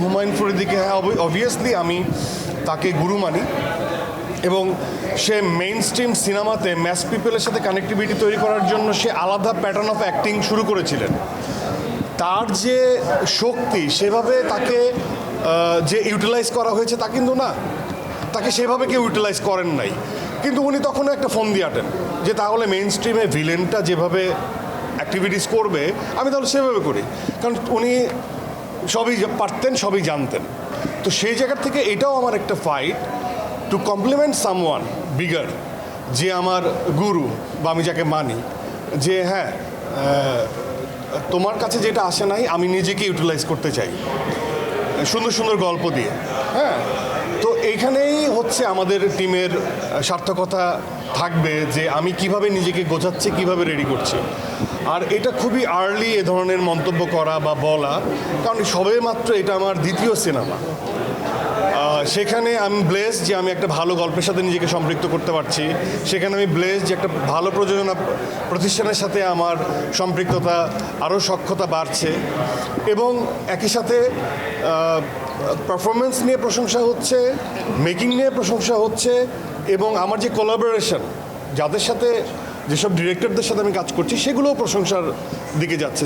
হুমায়ুন ফরিদিকে, হ্যাঁ অবভিয়াসলি আমি তাকে গুরু মানি, এবং সে মেইন স্ট্রিম সিনেমাতে ম্যাস পিপলের সাথে কানেক্টিভিটি তৈরি করার জন্য সে আলাদা প্যাটার্ন অফ অ্যাক্টিং শুরু করেছিলেন। তার যে শক্তি সেভাবে তাকে যে ইউটিলাইজ করা হয়েছে তা কিন্তু না, তাকে সেভাবে কেউ ইউটিলাইজ করেন নাই। কিন্তু উনি তখনও একটা ফোন দিয়ে আটেন যে তাহলে মেইন স্ট্রিমে ভিলেনটা যেভাবে অ্যাক্টিভিটিস করবে আমি তাহলে সেভাবে করি, কারণ উনি সবই পারতেন, সবই জানতেন। তো সেই জায়গা থেকে এটাও আমার একটা fight to compliment someone bigger, যে আমার গুরু বা আমি যাকে মানি, যে হ্যাঁ তোমার কাছে যেটা আসে নাই আমি নিজেকে ইউটিলাইজ করতে চাই সুন্দর সুন্দর গল্প দিয়ে। হ্যাঁ, তো এইখানেই হচ্ছে আমাদের টিমের সার্থকতা থাকবে, যে আমি কিভাবে নিজেকে গোছাচ্ছি, কিভাবে রেডি করছি। আর এটা খুবই আর্লি এ ধরনের মন্তব্য করা বা বলা, কারণ সবে মাত্র এটা আমার দ্বিতীয় সিনেমা। সেখানে আমি ব্লেসড যে আমি একটা ভালো গল্পের সাথে নিজেকে সম্পৃক্ত করতে পারছি, সেখানে আমি ব্লেসড যে একটা ভালো প্রযোজনা প্রতিষ্ঠানের সাথে আমার সম্পৃক্ততা আরও সক্ষতা বাড়ছে, এবং একই সাথে পারফরমেন্স নিয়ে প্রশংসা হচ্ছে, মেকিং নিয়ে প্রশংসা হচ্ছে, এবং আমার যে কোলাবোরেশন যাদের সাথে, যেসব ডিরেক্টরদের সাথে আমি কাজ করছি সেগুলোও প্রশংসার দিকে যাচ্ছে।